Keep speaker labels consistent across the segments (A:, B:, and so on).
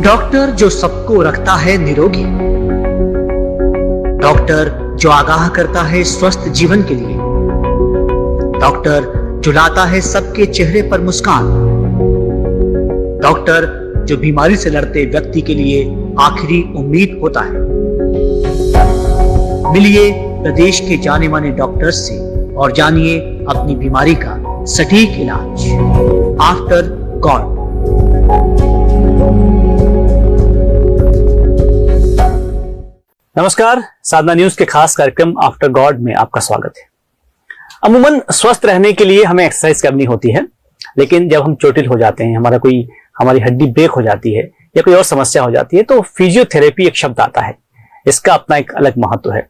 A: Doctor जो सबको रखता है निरोगी, डॉक्टर जो आगाह करता है स्वस्थ जीवन के लिए, डॉक्टर जो लाता है सबके चेहरे पर मुस्कान, डॉक्टर जो बीमारी से लड़ते व्यक्ति के लिए आखिरी उम्मीद होता है। मिलिए प्रदेश के जाने माने डॉक्टर्स से और जानिए अपनी बीमारी का सटीक इलाज। After God.
B: नमस्कार, साधना न्यूज के खास कार्यक्रम आफ्टर गॉड में आपका स्वागत है। अमूमन स्वस्थ रहने के लिए हमें एक्सरसाइज करनी होती है, लेकिन जब हम चोटिल हो जाते हैं, हमारी हड्डी ब्रेक हो जाती है या कोई और समस्या हो जाती है, तो फिजियोथेरेपी एक शब्द आता है। इसका अपना एक अलग महत्व है।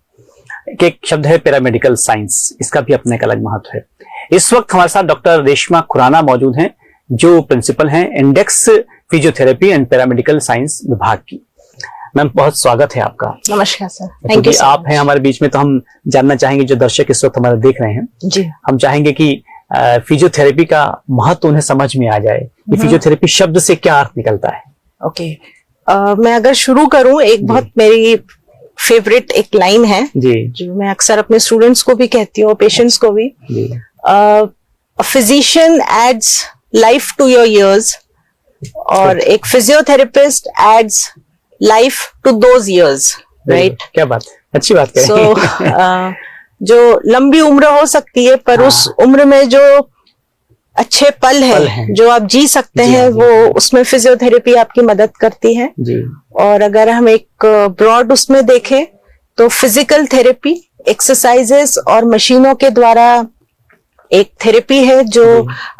B: एक शब्द है पैरामेडिकल साइंस, इसका भी अपना एक अलग महत्व है। इस वक्त हमारे साथ डॉक्टर रेशमा खुराना मौजूद हैं, जो प्रिंसिपल हैं index physiotherapy and paramedical science विभाग की। मैम, बहुत स्वागत है आपका।
C: नमस्कार सर, थैंक यू।
B: आप हैं हमारे बीच में, तो हम जानना चाहेंगे, जो दर्शक इस वक्त हमारा देख रहे हैं
C: जी,
B: हम चाहेंगे कि फिजियोथेरेपी का महत्व उन्हें समझ में आ जाए कि फिजियोथेरेपी शब्द से क्या अर्थ निकलता है।
C: ओके, मैं अगर शुरू करूं, एक बहुत मेरी फेवरेट एक लाइन है
B: जी,
C: जो मैं अक्सर अपने स्टूडेंट्स को भी कहती हूँ, पेशेंट्स को भी। Physician adds life to your years और एक physiotherapist adds life to those years, right?
B: क्या बात, अच्छी बात कह रही हैं।
C: जो लंबी उम्र हो सकती है, पर उस उम्र में जो अच्छे पल है जो आप जी सकते हैं, वो उसमें फिजियोथेरेपी आपकी मदद करती है
B: जी।
C: और अगर हम एक ब्रॉड उसमें देखें तो फिजिकल थेरेपी, एक्सरसाइजेस और मशीनों के द्वारा एक थेरेपी है जो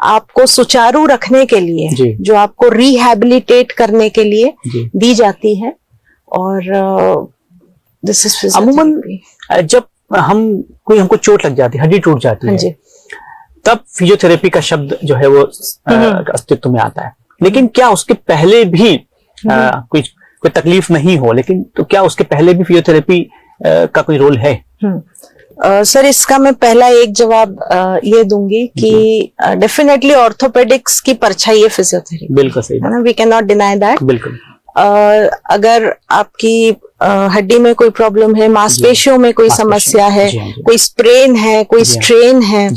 C: आपको सुचारू रखने के लिए, जो आपको रिहैबिलिटेट करने के लिए दी जाती है। और दिस इज
B: अमूमन जब हमको चोट लग जाती है, हड्डी टूट जाती है, तब फिजियोथेरेपी का शब्द जो है वो अस्तित्व में आता है। लेकिन क्या उसके पहले भी कोई तकलीफ नहीं हो, लेकिन तो क्या उसके पहले भी फिजियोथेरेपी का कोई रोल है?
C: सर, इसका मैं पहला एक जवाब ये दूंगी कि डेफिनेटली ऑर्थोपेडिक्स की परछाई है फिजियोथेरेपी।
B: बिल्कुल सही है ना,
C: we can not deny that.
B: बिल्कुल।
C: अगर आपकी हड्डी में कोई प्रॉब्लम है, मांसपेशियों में कोई समस्या है, कोई स्प्रेन है, कोई स्ट्रेन है,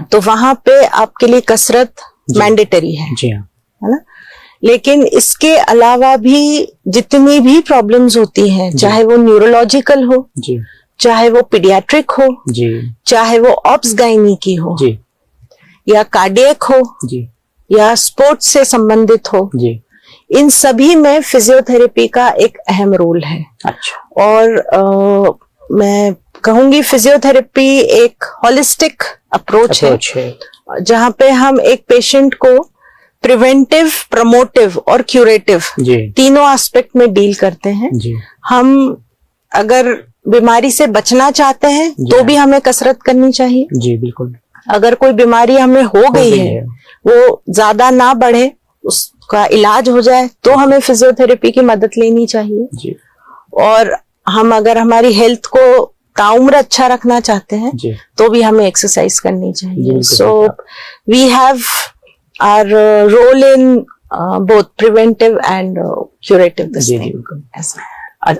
C: तो वहां पे आपके लिए कसरत मैंडेटरी है ना। लेकिन इसके अलावा भी जितनी भी प्रॉब्लम्स होती हैं, चाहे वो न्यूरोलॉजिकल हो, चाहे वो पीडियाट्रिक हो, चाहे वो ऑब्स गायनी की हो, या कार्डियक हो, या स्पोर्ट्स से संबंधित हो, इन सभी में फिजियोथेरेपी का एक अहम रोल है।
B: अच्छा।
C: और मैं कहूंगी फिजियोथेरेपी एक होलिस्टिक अप्रोच है, जहां पे हम एक पेशेंट को प्रिवेंटिव, प्रमोटिव और क्यूरेटिव तीनों एस्पेक्ट में डील करते हैं। हम अगर बीमारी से बचना चाहते हैं तो भी हमें कसरत करनी चाहिए।
B: जी बिल्कुल।
C: अगर कोई बीमारी हमें हो गई है, वो ज्यादा ना बढ़े, उसका इलाज हो जाए, तो हमें फिजियोथेरेपी की मदद लेनी चाहिए
B: जी।
C: और हम अगर हमारी हेल्थ को ताउम्र अच्छा रखना चाहते हैं तो भी हमें एक्सरसाइज करनी चाहिए। So we have our role in both preventive and curative this thing.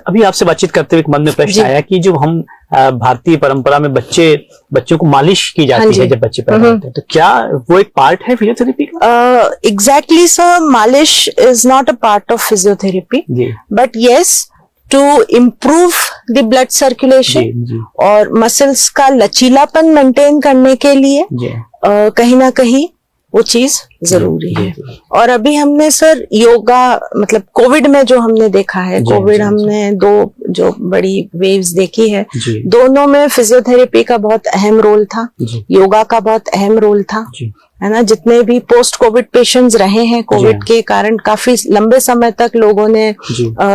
B: अभी आपसे बातचीत करते हुए मन में प्रश्न आया कि जो हम भारतीय परंपरा में बच्चों को मालिश की जाती है जब बच्चे पैदा होते हैं, तो क्या वो एक पार्ट है फिजियोथेरेपी का?
C: एग्जैक्टली सर, मालिश is not a part of physiotherapy, but yes, to improve the blood circulation और मसल्स का लचीलापन मेंटेन करने के लिए कहीं ना कहीं वो चीज जरूरी है। और अभी हमने सर योगा, मतलब कोविड में जो हमने देखा है, कोविड हमने दो जो बड़ी वेव्स देखी है, दोनों में फिजियोथेरेपी का बहुत अहम रोल था, योगा का बहुत अहम रोल था, है ना। जितने भी पोस्ट कोविड पेशेंट्स रहे हैं, कोविड के कारण काफी लंबे समय तक लोगों ने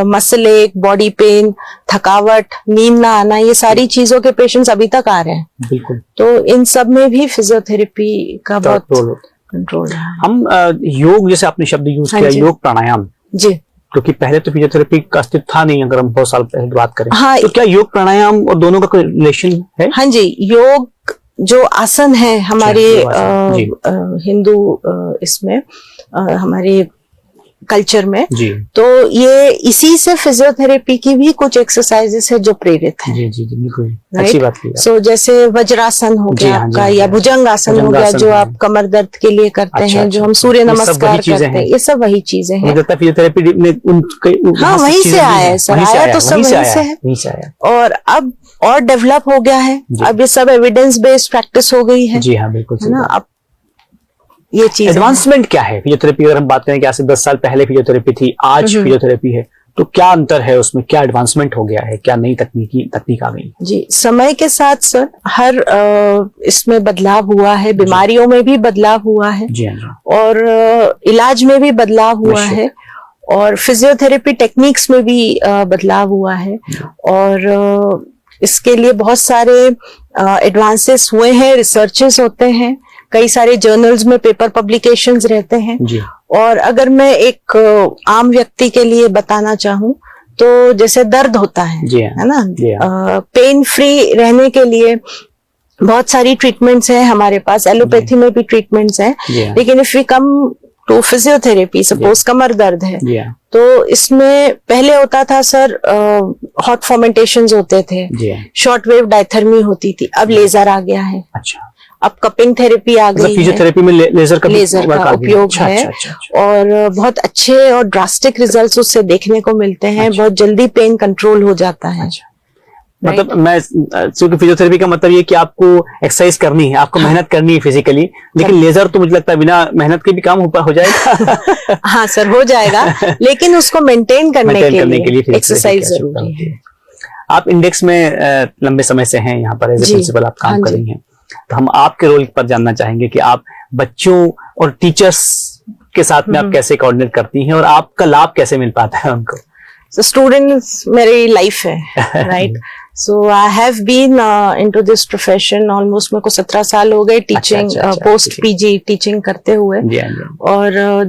C: मसल एक, बॉडी पेन, थकावट, नींद ना आना, ये सारी चीजों के पेशेंट्स अभी तक आ रहे हैं।
B: बिल्कुल।
C: तो इन सब में भी फिजियोथेरेपी का बहुत कंट्रोल है।
B: हम योग, जैसे आपने शब्द यूज किया, योग प्राणायाम
C: जी,
B: क्योंकि पहले तो फिजियोथेरेपी का अस्तित्व था नहीं, अगर हम बहुत साल पहले बात करें।
C: हाँ,
B: तो क्या योग प्राणायाम और दोनों का कोई रिलेशन है?
C: हाँ जी, योग जो आसन है हमारे हिंदू इसमें हमारे कल्चर में
B: जी
C: तो ये इसी से फिजियोथेरेपी की भी कुछ एक्सरसाइजेस है जो प्रेरित है।
B: जी जी जी बिल्कुल अच्छी बात की।
C: सो जैसे वज्रासन हो गया आपका या भुजंगासन हो गया जो आप कमर दर्द के लिए करते हैं, जो हम सूर्य नमस्कार करते हैं, ये सब वही चीजें हैं।
B: फिजियोथेरेपी
C: हाँ वहीं से आया है सर, आया तो सब वहीं से है और अब और डेवलप हो गया है। अब ये सब एविडेंस बेस्ड प्रैक्टिस हो गई है।
B: जी हाँ बिल्कुल
C: है ना। अब ये चीज
B: एडवांसमेंट क्या है फिजियोथेरेपी, अगर हम बात करें कि आज से 10 साल पहले फिजियोथेरेपी थी, आज फिजियोथेरेपी है, तो क्या अंतर है उसमें, क्या एडवांसमेंट हो गया है, क्या नई तकनीक आ गई?
C: जी समय के साथ सर हर इसमें बदलाव हुआ है, बीमारियों में भी बदलाव हुआ है
B: जी हाँ
C: और इलाज में भी बदलाव हुआ है और फिजियोथेरेपी टेक्निक्स में भी बदलाव हुआ है और इसके लिए बहुत सारे एडवांसेस हुए हैं, रिसर्चेस होते हैं, कई सारे जर्नल्स में पेपर पब्लिकेशंस रहते हैं
B: जी।
C: और अगर मैं एक आम व्यक्ति के लिए बताना चाहूँ तो जैसे दर्द होता है ना, पेन फ्री रहने के लिए बहुत सारी ट्रीटमेंट्स हैं हमारे पास, एलोपैथी में भी ट्रीटमेंट्स हैं, लेकिन if we come to physiotherapy, suppose कमर दर्द है तो इसमें पहले होता था सर हॉट फॉर्मेंटेशंस होते थे, शॉर्ट वेव डायथर्मी होती थी, अब लेजर आ गया है।
B: अच्छा।
C: अब कपिंग थेरेपी आ गई है,
B: फिजियोथेरेपी में लेजर का
C: उपयोग है और बहुत अच्छे और ड्रास्टिक रिजल्ट्स उससे देखने को मिलते हैं। बहुत जल्दी पेन कंट्रोल हो जाता है।
B: मतलब मैं क्योंकि फिजियोथेरेपी का मतलब ये कि आपको एक्सरसाइज करनी है, आपको मेहनत करनी है फिजिकली, लेकिन लेजर तो मुझे लगता है बिना मेहनत के भी काम हो जाएगा।
C: हाँ सर हो जाएगा, लेकिन उसको मेंटेन करने के लिए एक्सरसाइज जरूरी है।
B: आप इंडेक्स में लंबे समय से हैं यहाँ पर, एज ए प्रिंसिपल आप काम कर रही हैं, तो हम आपके रोल पर जानना चाहेंगे कि आप बच्चों और टीचर्स के साथ में आप कैसे कोऑर्डिनेट करती हैं और आपका लाभ कैसे मिल पाता है उनको?
C: स्टूडेंट्स मेरी लाइफ है, right. So I have been into this profession almost, मेरे को 17 साल हो गए टीचिंग, पोस्ट पीजी टीचिंग करते हुए और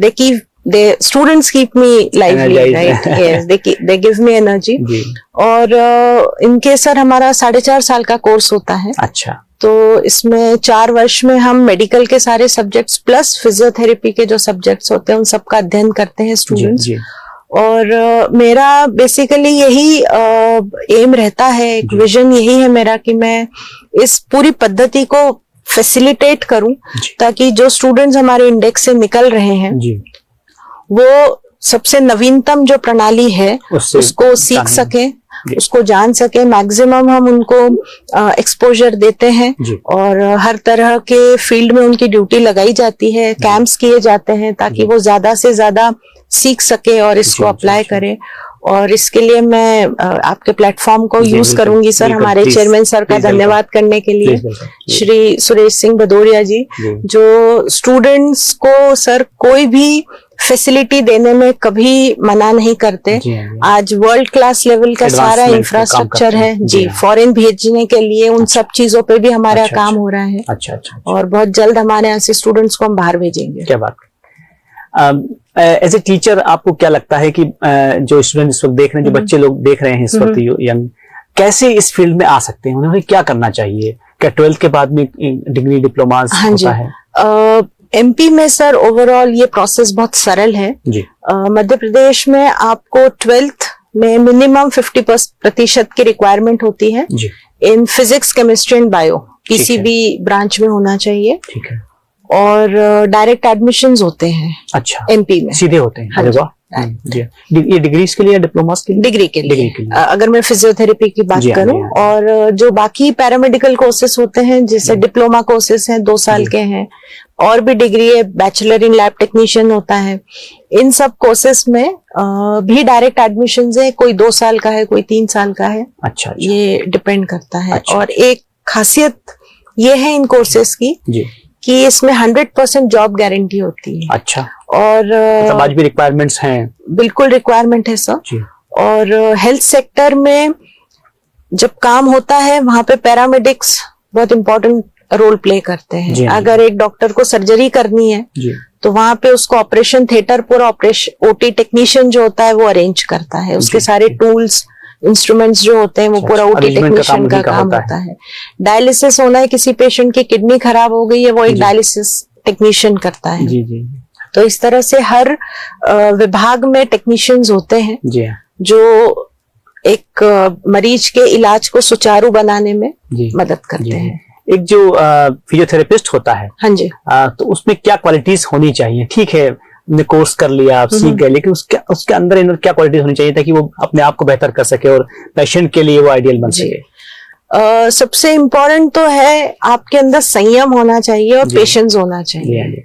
C: the students keep me lively, right? Yes, they give me energy और इनके सर हमारा 4.5 साल का कोर्स होता है।
B: अच्छा।
C: तो इसमें 4 वर्ष में हम मेडिकल के सारे सब्जेक्ट्स प्लस फिजियोथेरेपी के जो सब्जेक्ट्स होते हैं उन सबका अध्ययन करते हैं स्टूडेंट्स। और मेरा बेसिकली यही एम रहता है, एक विजन यही है मेरा कि मैं इस पूरी पद्धति को फैसिलिटेट करूं ताकि जो स्टूडेंट्स हमारे इंडेक्स से निकल रहे हैं वो सबसे नवीनतम जो प्रणाली है उसको सीख सके, उसको जान सके। मैक्सिमम हम उनको एक्सपोजर देते हैं और हर तरह के फील्ड में उनकी ड्यूटी लगाई जाती है, कैंप्स किए जाते हैं ताकि वो ज्यादा से ज्यादा सीख सके और इसको अप्लाई करे। और इसके लिए मैं आपके प्लेटफॉर्म को यूज करूंगी सर, हमारे चेयरमैन सर का धन्यवाद करने के लिए, श्री सुरेश सिंह भदौरिया जी, जो स्टूडेंट्स को सर कोई भी फैसिलिटी देने में कभी मना नहीं करते। आज वर्ल्ड क्लास लेवल का सारा इंफ्रास्ट्रक्चर है जी, फॉरेन भेजने के लिए उन सब चीजों पे भी हमारा काम हो रहा है। अच्छा। और बहुत जल्द हमारे यहाँ से स्टूडेंट्स को हम बाहर भेजेंगे।
B: क्या बात। एज ए टीचर आपको क्या लगता है कि जो स्टूडेंट इस वक्त देख रहे हैं, जो बच्चे लोग देख रहे हैं इस वक्त यंग, कैसे इस फील्ड में आ सकते हैं, उन्हें क्या करना चाहिए? क्या 12th के बाद में डिग्री डिप्लोमा होता है?
C: एमपी में सर ओवरऑल ये प्रोसेस बहुत सरल है जी। मध्य प्रदेश में आपको 12th में मिनिमम 50% की रिक्वायरमेंट होती है जी। In physics, chemistry and bio, PCB branch में होना चाहिए। ठीक है। और डायरेक्ट एडमिशंस होते हैं। अच्छा। एमपी में सीधे होते हैं। अरे वाह।
B: ये डिग्रीज के लिए, डिप्लोमास के लिए?
C: डिग्री के लिए। अगर मैं फिजियोथेरेपी की बात करूं, और जो बाकी पैरामेडिकल कोर्सेस होते हैं जैसे डिप्लोमा कोर्सेस हैं 2 साल के हैं, और भी डिग्री है, बैचलर इन लैब टेक्नीशियन होता है, इन सब कोर्सेस में भी डायरेक्ट एडमिशन है। कोई 2 साल का है, कोई 3 साल का है। अच्छा। ये डिपेंड करता है। और एक खासियत ये है इन कोर्सेस की कि इसमें 100% जॉब गारंटी होती है। अच्छा। और
B: मतलब आज भी रिक्वायरमेंट्स हैं?
C: बिल्कुल रिक्वायरमेंट है सर। और हेल्थ सेक्टर में जब काम होता है वहां पे पैरामेडिक्स बहुत इंपॉर्टेंट रोल प्ले करते हैं। अगर एक डॉक्टर को सर्जरी करनी है तो वहां पे उसको ऑपरेशन थिएटर पूरा ओटी टेक्नीशियन जो होता है वो अरेंज करता है। उसके सारे टूल्स, इंस्ट्रूमेंट्स जो होते हैं वो पूरा ओटी टेक्नीशियन का काम होता है। डायलिसिस होना है, किसी पेशेंट की किडनी खराब हो गई है, वो एक डायलिसिस टेक्नीशियन करता है। तो इस तरह से हर विभाग में टेक्नीशियंस होते हैं
B: जी हाँ,
C: जो एक मरीज के इलाज को सुचारू बनाने में मदद करते हैं।
B: एक जो फिजियोथेरेपिस्ट होता है,
C: हाँ जी,
B: तो उसमें क्या क्वालिटीज होनी चाहिए? ठीक है, हमने कोर्स कर लिया, आप सीख गए, लेकिन उसके अंदर क्या क्वालिटीज होनी चाहिए ताकि वो अपने आप को बेहतर कर सके और पेशेंट के लिए वो आइडियल बन सके?
C: सबसे इम्पोर्टेंट तो है आपके अंदर संयम होना चाहिए और पेशेंस होना चाहिए,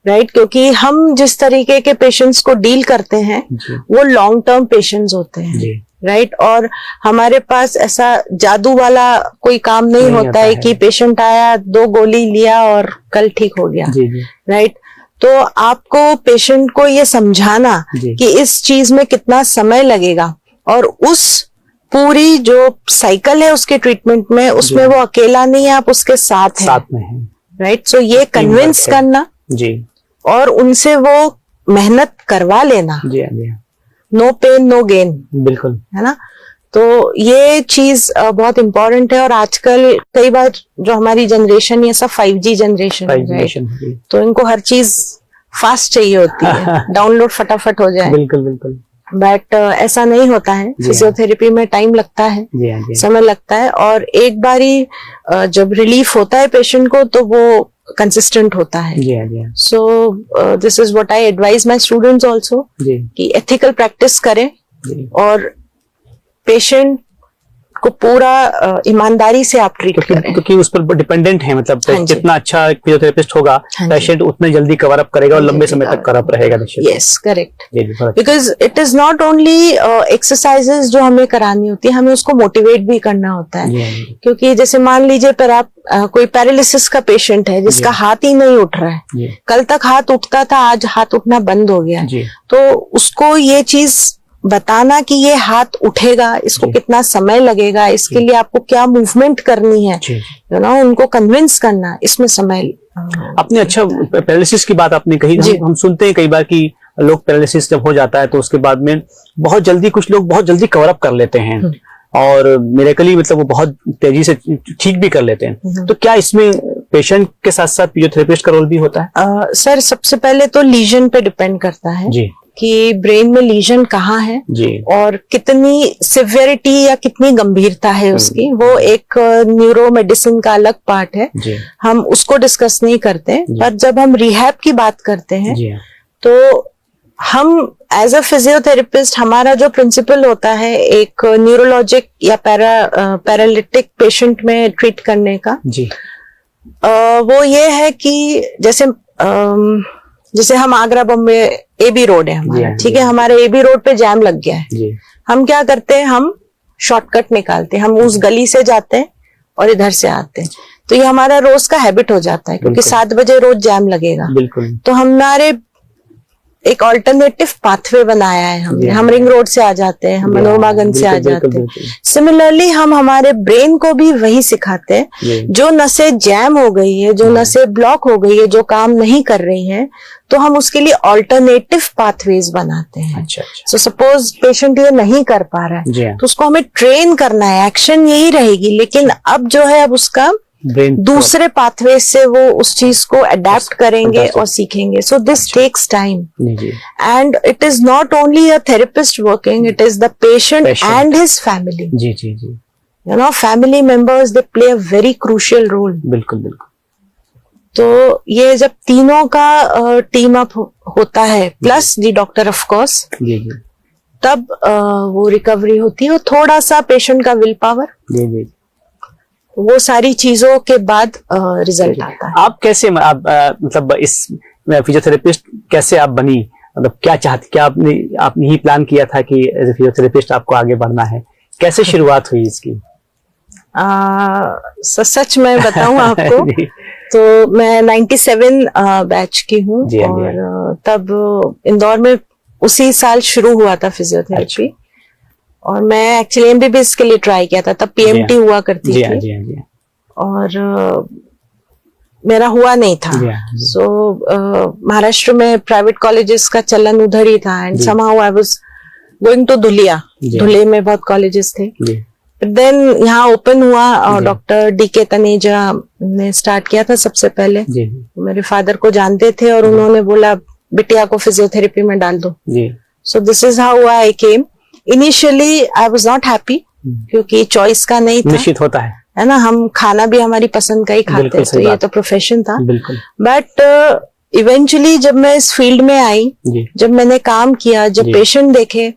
C: राइट? क्योंकि हम जिस तरीके के पेशेंट्स को डील करते हैं वो लॉन्ग टर्म पेशेंट्स होते हैं, राइट? और हमारे पास ऐसा जादू वाला कोई काम नहीं होता है कि पेशेंट आया, 2 गोली लिया और कल ठीक हो गया, राइट? तो आपको पेशेंट को ये समझाना कि इस चीज में कितना समय लगेगा और उस पूरी जो साइकिल है उसके ट्रीटमेंट में, उसमें वो अकेला नहीं है, आप उसके साथ हैं, राइट? सो ये कन्विंस करना
B: जी, और
C: उनसे वो मेहनत करवा लेना, नो पेन नो गेन,
B: बिल्कुल,
C: है ना? तो ये चीज बहुत इम्पोर्टेंट है। और आजकल कई बार जो हमारी जनरेशन ये सब 5G जनरेशन है, तो इनको हर चीज फास्ट चाहिए होती है, डाउनलोड फटाफट हो जाए,
B: बिल्कुल बिल्कुल।
C: बट ऐसा नहीं होता है। फिजियोथेरेपी में टाइम लगता है, समय लगता है, और एक बारी जब रिलीफ होता है पेशेंट को तो वो कंसिस्टेंट होता है। सो this is what I advise my students also कि एथिकल प्रैक्टिस करें और पेशेंट को पूरा ईमानदारी से आप ट्रीट करें,
B: क्योंकि उस पर डिपेंडेंट है। मतलब जितना अच्छा फिजियोथेरेपिस्ट होगा, पेशेंट उतना जल्दी कवर अप करेगा और लंबे समय तक कवर अप रहेगा।
C: Yes, correct. Because it is not only exercises जो हमें करानी होती है, हमें उसको मोटिवेट भी करना होता है। क्योंकि जैसे मान लीजिए पर आप कोई पैरालिसिस का पेशेंट है जिसका हाथ ही नहीं उठ रहा है, कल तक हाथ उठता था, आज हाथ उठना बंद हो गया, तो उसको ये चीज बताना कि ये हाथ उठेगा, इसको कितना समय लगेगा, इसके लिए आपको क्या मूवमेंट करनी है, यू नो, उनको कन्विंस करना, इसमें समय।
B: आपने अच्छा पैरालिसिस की बात आपने कही, हम सुनते हैं कई बार कि लोग पैरालिसिस जब हो जाता है तो उसके बाद में बहुत जल्दी कुछ लोग बहुत जल्दी कवर अप कर लेते हैं और मिरेकली मतलब वो बहुत तेजी से ठीक भी कर लेते हैं। तो क्या इसमें पेशेंट के साथ साथ फिजियोथेरेपिस्ट का रोल भी होता है?
C: सर, सबसे पहले तो लीजन पे डिपेंड करता है जी, कि ब्रेन में लीजन कहाँ है और कितनी सिवियरिटी या कितनी गंभीरता है उसकी, वो एक न्यूरो मेडिसिन का अलग पार्ट है, हम उसको डिस्कस नहीं करते। पर जब हम रिहैब की बात करते हैं तो हम एज अ फिजियोथेरेपिस्ट, हमारा जो प्रिंसिपल होता है एक न्यूरोलॉजिक या पैरालिटिक पेशेंट में ट्रीट करने का, वो ये है कि जैसे हम आगरा बॉम्बे एबी रोड है हमारा, ठीक है, हमारे एबी रोड पे जैम लग गया है, हम क्या करते हैं, हम शॉर्टकट निकालते हैं, हम उस गली से जाते हैं और इधर से आते हैं। तो ये हमारा रोज का हैबिट हो जाता है, क्योंकि 7 बजे रोज जैम लगेगा, तो हमारे एक ऑल्टरनेटिव पाथवे बनाया है हमने, हम रिंग रोड से आ जाते हैं, हम मनोरमागंज से आ जाते हैं। सिमिलरली हम हमारे ब्रेन को भी वही सिखाते हैं, जो नसें जैम हो गई है, जो नसें ब्लॉक हो गई है, जो काम नहीं कर रही है, तो हम उसके लिए ऑल्टरनेटिव पाथवेज बनाते हैं। सो सपोज पेशेंट ये नहीं कर पा रहा है तो उसको हमें ट्रेन करना है, एक्शन यही रहेगी, लेकिन अब जो है अब उसका दूसरे पाथवे से वो उस चीज को अडेप्ट करेंगे और सीखेंगे। So this takes time and it is not only a therapist working, it is the patient and his family. You know, family members they play a very crucial role.
B: बिल्कुल।
C: तो ये जब तीनों का टीम अप होता है, plus the doctor of course, तब वो रिकवरी होती है। और थोड़ा सा पेशेंट का विल पावर, वो सारी चीजों के बाद रिजल्ट आता है।
B: आप कैसे मतलब इस फिजियोथेरेपिस्ट कैसे आप बनी? मतलब क्या चाहती, क्या आपने ही प्लान किया था कि एज ए फिजियोथेरेपिस्ट आपको आगे बढ़ना है? कैसे शुरुआत हुई इसकी?
C: सच मैं बताऊं आपको तो मैं 97 बैच की हूँ और तब इंदौर में उसी साल शुरू हुआ था फिजियोथेरेपी। और मैं एक्चुअली एमबीबीएस के लिए ट्राई किया था, तब पीएमटी हुआ करती थी और मेरा हुआ नहीं था। सो महाराष्ट्र में प्राइवेट कॉलेजेस का चलन उधर ही था and somehow I was going to Dhule में बहुत कॉलेजेस थे। देन यहाँ ओपन हुआ और डॉक्टर डीके तनेजा ने स्टार्ट किया था सबसे पहले। मेरे फादर को जानते थे और उन्होंने बोला बिटिया को फिजियोथेरेपी में डाल दो।
B: जी।
C: So this is how I came. Initially I was not happy, क्योंकि चॉइस का नहीं था।
B: निश्चित होता है
C: ना, हम खाना भी हमारी पसंद का ही खाते हैं, तो ये तो प्रोफेशन था।
B: बिल्कुल।
C: बट इवेंचुअली जब मैं इस फील्ड में आई, जब मैंने काम किया, जब पेशेंट देखे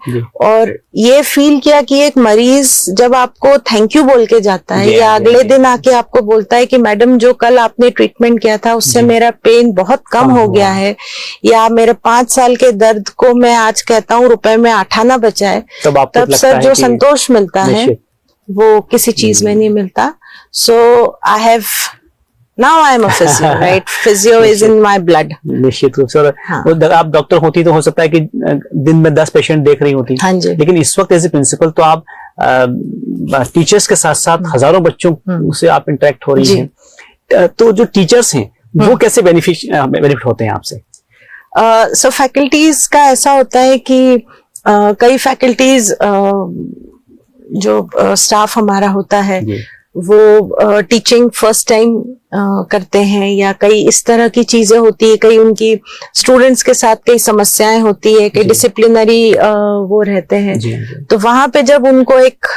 C: और ये फील किया कि एक मरीज जब आपको थैंक यू बोल के जाता है या अगले दिन आके आपको बोलता है कि मैडम जो कल आपने ट्रीटमेंट किया था उससे मेरा पेन बहुत कम हो गया है, या मेरे 5 साल के दर्द को मैं आज कहता हूँ रुपए में आठाना बचा है, तब सर जो संतोष मिलता है वो किसी चीज में नहीं मिलता। So I have Now I am a physio, right? Physio is in my blood.
B: निश्चित रूप से। और आप डॉक्टर होती तो हो सकता है कि दिन में 10 पेशेंट देख रही होती,
C: हाँ जी।
B: लेकिन इस वक्त एज ए प्रिंसिपल तो आप टीचर्स के साथ साथ हजारों बच्चों से आप इंटरेक्ट हो रही हैं, तो जो टीचर्स हैं वो कैसे बेनिफिट होते हैं आपसे?
C: सो फैकल्टीज का ऐसा होता है कि कई फैकल्टीज जो स्टाफ हमारा होता है वो टीचिंग फर्स्ट टाइम करते हैं, या कई इस तरह की चीजें होती है, कई उनकी स्टूडेंट्स के साथ कई समस्याएं होती है, कई डिसिप्लिनरी वो रहते हैं। तो वहां पे जब उनको एक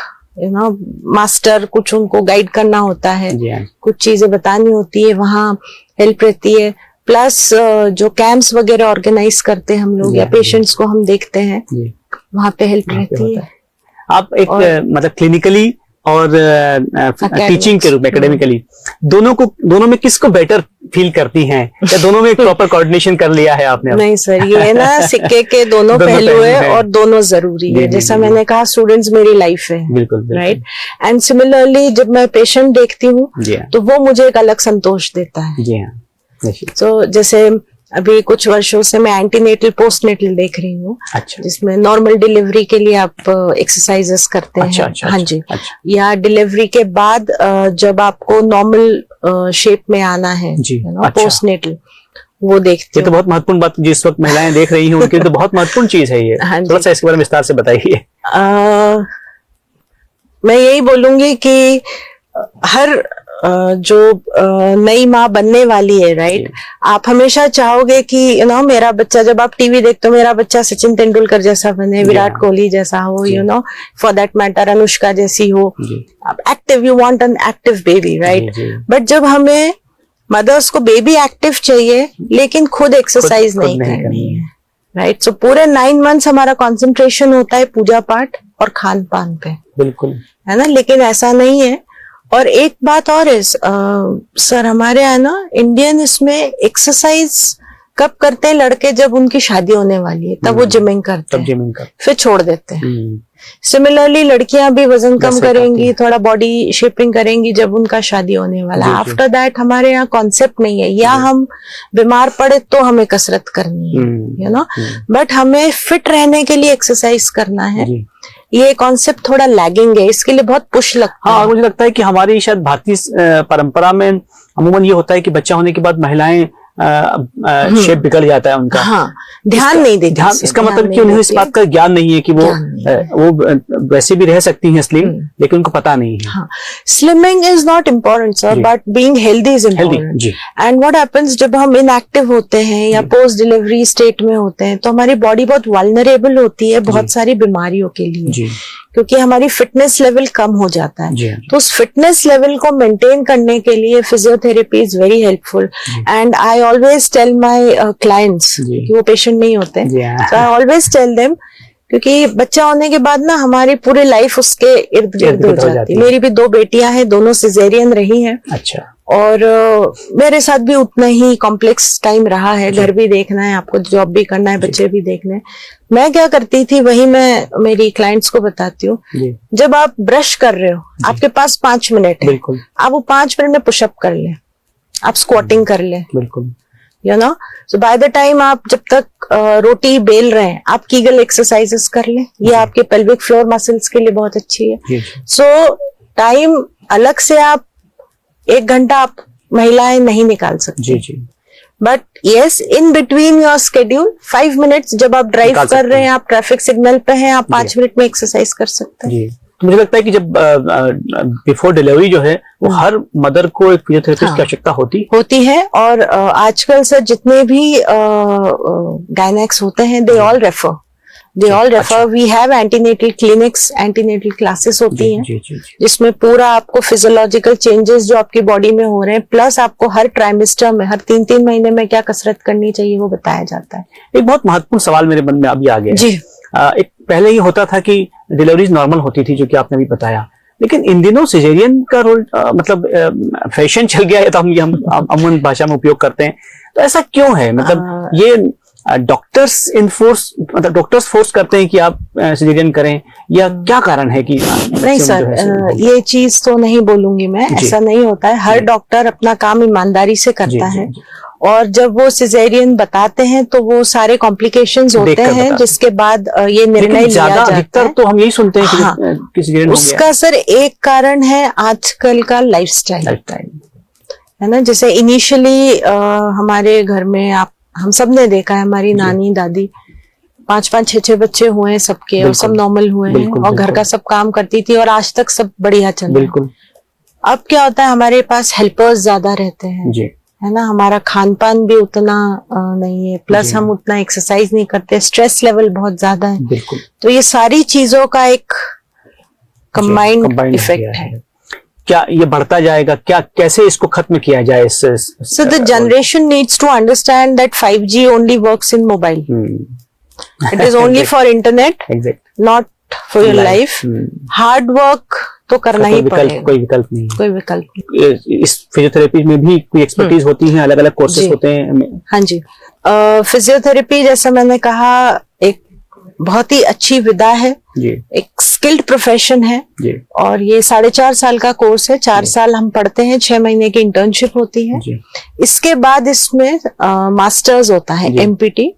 C: मास्टर कुछ उनको गाइड करना होता है, कुछ चीजें बतानी होती है, वहाँ हेल्प रहती है। प्लस जो कैंप्स वगैरह ऑर्गेनाइज करते हैं हम लोग, या पेशेंट्स को हम देखते हैं, वहाँ पे हेल्प रहती है।
B: आप एक मतलब क्लिनिकली और टीचिंग के रूप में एकेडमिकली दोनों में किसको बेटर फील करती हैं, या दोनों में एक प्रॉपर कोऑर्डिनेशन कर लिया है आपने?
C: नहीं सर, ये ना सिक्के के दोनों पहलू है और दोनों जरूरी है। जैसा मैंने कहा, स्टूडेंट्स मेरी लाइफ है, बिल्कुल, राइट। एंड सिमिलरली जब मैं पेशेंट देखती हूँ तो वो मुझे एक अलग संतोष देता है। तो जैसे अभी कुछ वर्षों से मैं एंटीनेटल पोस्टनेटल देख रही हूँ, जिसमें नॉर्मल डिलीवरी के लिए आप एक्सरसाइजेस करते हैं, हाँ जी, या डिलीवरी के बाद जब आपको नॉर्मल शेप में आना है, पोस्टनेटल, वो देखते हैं।
B: ये तो बहुत महत्वपूर्ण बात जिस वक्त महिलाएं देख रही हैं उनके लिए तो बहुत महत्वपूर्ण चीज है ये। थोड़ा सा इसके बारे में विस्तार से बताइए।
C: मैं यही बोलूंगी कि हर जो नई माँ बनने वाली है, राइट, आप हमेशा चाहोगे कि मेरा बच्चा, जब आप टीवी देखते हो, मेरा बच्चा सचिन तेंदुलकर जैसा बने, विराट कोहली जैसा हो, फॉर दैट मैटर अनुष्का जैसी हो। आप active, you want an active baby, right. But जब हमें मदर्स को बेबी एक्टिव चाहिए लेकिन खुद एक्सरसाइज नहीं करनी है, राइट। सो पूरे 9 मंथ्स हमारा कॉन्सेंट्रेशन होता है पूजा पाठ और खान पान पे,
B: बिल्कुल,
C: है ना। लेकिन ऐसा नहीं है। और एक बात और है सर, हमारे यहाँ ना इंडियन इसमें एक्सरसाइज कब करते हैं लड़के, जब उनकी शादी होने वाली है तब वो जिमिंग करते हैं, फिर छोड़ देते हैं। सिमिलरली लड़कियां भी वजन कम करेंगी, थोड़ा बॉडी शेपिंग करेंगी जब उनका शादी होने वाला है। आफ्टर दैट हमारे यहाँ कॉन्सेप्ट नहीं है, या हम बीमार पड़े तो हमें कसरत करनी है, बट हमें फिट रहने के लिए एक्सरसाइज करना है। ये कॉन्सेप्ट थोड़ा लैगिंग है, इसके लिए बहुत पुश लगता है।
B: और मुझे लगता है कि हमारी शायद भारतीय परंपरा में अमूमन ये होता है कि बच्चा होने के बाद महिलाएं शेप बिगड़ जाता है उनका,
C: हाँ, ध्यान नहीं देती।
B: इसका मतलब कि उन्हें इस बात का ज्ञान नहीं है कि वो वैसे भी रह सकती हैं स्लिम, लेकिन उनको पता नहीं है।
C: Slimming is not important sir, but being healthy is important. And what happens, जब हम इनएक्टिव होते हैं या पोस्ट डिलीवरी स्टेट में होते हैं तो हमारी बॉडी बहुत वल्नरेबल होती है बहुत सारी बीमारियों के लिए, क्योंकि हमारी फिटनेस लेवल कम हो जाता है। तो उस फिटनेस लेवल को मेंटेन करने के लिए physiotherapy is very helpful. And I always tell my clients कि वो पेशेंट नहीं होते, तो आई ऑलवेज टेल देम, क्योंकि बच्चा होने के बाद ना हमारी पूरी लाइफ उसके इर्द गिर्द हो जाती है। मेरी भी 2 बेटियां हैं, दोनों सिजेरियन रही हैं।
B: अच्छा।
C: और मेरे साथ भी उतना ही कॉम्प्लेक्स टाइम रहा है, घर भी देखना है, आपको जॉब भी करना है, बच्चे भी देखने हैं। मैं क्या करती थी, वही मैं मेरी क्लाइंट्स को बताती हूँ। जब आप ब्रश कर रहे हो, आपके पास 5 मिनट है, आप वो 5 मिनट में पुशअप कर ले, आप स्क्वाटिंग कर ले, बिल्कुल, सो बाय द टाइम आप जब तक रोटी बेल रहे हैं, आप कीगल एक्सरसाइजेस कर ले, ये आपके पेल्विक फ्लोर मसल्स के लिए बहुत अच्छी है। सो टाइम अलग से आप 1 घंटा आप महिलाएं नहीं निकाल सकती, but yes, in between your schedule 5 minutes, जब आप ड्राइव कर रहे हैं, आप ट्रैफिक सिग्नल पे हैं, आप 5 मिनट में एक्सरसाइज कर सकते हैं।
B: तो मुझे लगता है कि जब बिफोर डिलीवरी जो है वो हर मदर को एक फिजियोथेरेपिस्ट की आवश्यकता होती
C: है। और आजकल सर जितने भी गायनेक्स होते हैं they all refer we have antenatal clinics, antenatal classes होती हैं जिसमें पूरा आपको फिजियोलॉजिकल चेंजेस जो आपकी बॉडी में हो रहे हैं प्लस आपको हर ट्राइमेस्टर में हर 3-3 महीने में क्या कसरत करनी चाहिए वो बताया जाता है।
B: एक बहुत महत्वपूर्ण सवाल मेरे मन में अभी आ गया
C: जी।
B: एक पहले ही होता था कि डिलीवरीज नॉर्मल होती थी जो कि आपने भी बताया, लेकिन इन दिनों सिजेरियन का रोल मतलब फैशन चल गया है, तो हम अमूमन भाषा में उपयोग करते हैं, तो ऐसा क्यों है? मतलब ये डॉक्टर्स फोर्स करते हैं कि आप सिजेरियन करें या क्या कारण है कि
C: नहीं सर, ये चीज तो नहीं बोलूंगी मैं, ऐसा नहीं होता है। हर डॉक्टर अपना काम ईमानदारी से करता है और जब वो सिजेरियन बताते हैं तो वो सारे कॉम्प्लिकेशंस होते हैं जिसके बाद ये निर्णय लिया जाता है।
B: तो हम यही सुनते हैं कि सिजेरियन हो गया।
C: उसका सर एक कारण है आजकल का लाइफस्टाइल है ना। जैसे इनिशियली हमारे घर में हम सब ने देखा है, हमारी नानी दादी 5-5 6-6 बच्चे हुए हैं सबके और सब नॉर्मल हुए हैं और घर का सब काम करती थी और आज तक सब बढ़िया चल रहा है। अब क्या होता है, हमारे पास हेल्पर्स ज्यादा रहते हैं है ना, हमारा खान पान भी उतना नहीं है, प्लस हम उतना एक्सरसाइज नहीं करते, स्ट्रेस लेवल बहुत ज्यादा है। तो ये सारी चीजों का एक कंबाइंड इफेक्ट है।
B: क्या ये बढ़ता जाएगा? क्या कैसे इसको खत्म किया जाए?
C: So the generation needs to understand that 5G only works in mobile. It is only for internet, not for your life. Hard work तो करना ही पड़ेगा,
B: कोई विकल्प नहीं,
C: कोई विकल्प नहीं।
B: इस फिजियोथेरेपी में भी कोई एक्सपर्टीज होती है, अलग अलग कोर्सेज होते हैं?
C: हाँ जी, फिजियोथेरेपी जैसा मैंने कहा एक बहुत ही अच्छी विधा है, एक स्किल्ड प्रोफेशन है और ये 4.5 साल का कोर्स है। 4 साल हम पढ़ते हैं, 6 महीने की इंटर्नशिप होती है। इसके बाद इसमें मास्टर्स होता है MPT,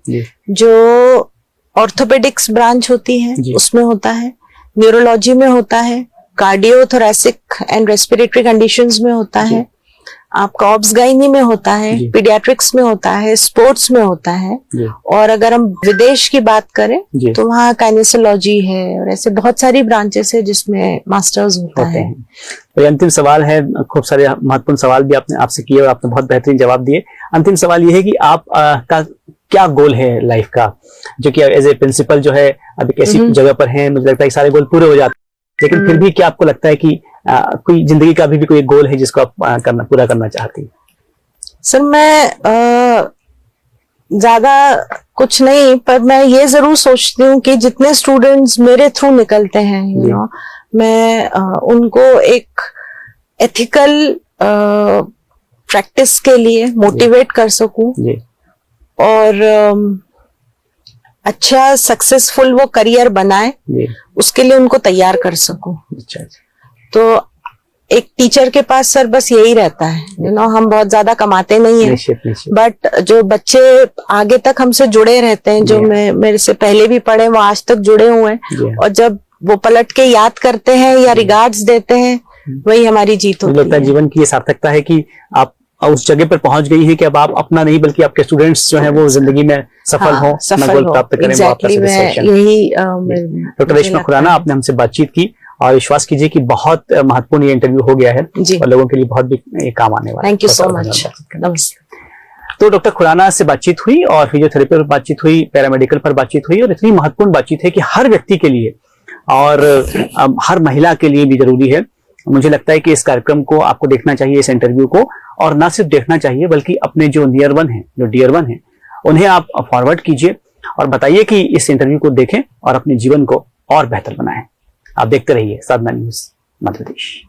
C: जो ऑर्थोपेडिक्स ब्रांच होती है उसमें होता है, न्यूरोलॉजी में होता है, cardio thoracic and respiratory conditions में होता है, आपका ऑब्स गाइनी में होता है, पीडियाट्रिक्स में होता है, स्पोर्ट्स में होता है। और अगर हम विदेश की बात करें तो वहाँ काइनेसियोलॉजी है और ऐसे बहुत सारी ब्रांचेस है जिसमें मास्टर्स होता है।
B: तो अंतिम सवाल है, खूब सारे महत्वपूर्ण सवाल भी आपने आपसे किए और आपने बहुत बेहतरीन जवाब दिए। अंतिम सवाल ये है कि आप का क्या गोल है लाइफ का, जो कि एज ए प्रिंसिपल जो है अब एक ऐसी जगह पर है, मुझे लगता है सारे गोल पूरे हो जाते हैं, लेकिन फिर भी क्या आपको लगता है कि कोई जिंदगी का भी कोई गोल है जिसको आप पूरा करना चाहती?
C: सर मैं ज्यादा कुछ नहीं, पर मैं ये जरूर सोचती हूँ कि जितने स्टूडेंट्स मेरे थ्रू निकलते हैं मैं उनको एक एथिकल प्रैक्टिस के लिए मोटिवेट कर सकूं और अच्छा सक्सेसफुल वो करियर बनाए, उसके लिए उनको तैयार कर सकूं। तो एक टीचर के पास सर बस यही रहता है, हम बहुत ज्यादा कमाते नहीं हैं, बट जो बच्चे आगे तक हमसे जुड़े रहते हैं, जो मेरे से पहले भी पढ़े वो आज तक जुड़े हुए हैं, और जब वो पलट के याद करते हैं या रिगार्ड्स देते हैं, वही हमारी जीत होती है।
B: जीवन की ये सार्थकता है कि आप उस जगह पर पहुंच गई है कि अब आप अपना नहीं बल्कि आपके स्टूडेंट्स जो हैं वो जिंदगी में सफल हो, गोल प्राप्त करें। डॉक्टर रेशमा खुराना, आपने हमसे बातचीत की और विश्वास कीजिए कि बहुत महत्वपूर्ण ये इंटरव्यू हो गया है और लोगों के लिए बहुत भी काम आने वाला है।
C: Thank you so much. नमस्ते।
B: तो डॉक्टर खुराना से बातचीत हुई और फिजियोथेरेपी पर बातचीत हुई, पैरामेडिकल पर बातचीत हुई, और इतनी महत्वपूर्ण बातचीत है कि हर व्यक्ति के लिए और हर महिला के लिए भी जरूरी है। मुझे लगता है कि इस कार्यक्रम को आपको देखना चाहिए, इस इंटरव्यू को, और ना सिर्फ देखना चाहिए बल्कि अपने जो नियर वन है, जो डियर वन है, उन्हें आप फॉरवर्ड कीजिए और बताइए कि इस इंटरव्यू को देखें और अपने जीवन को और बेहतर बनाएं। आप देखते रहिए साधना न्यूज मध्य प्रदेश।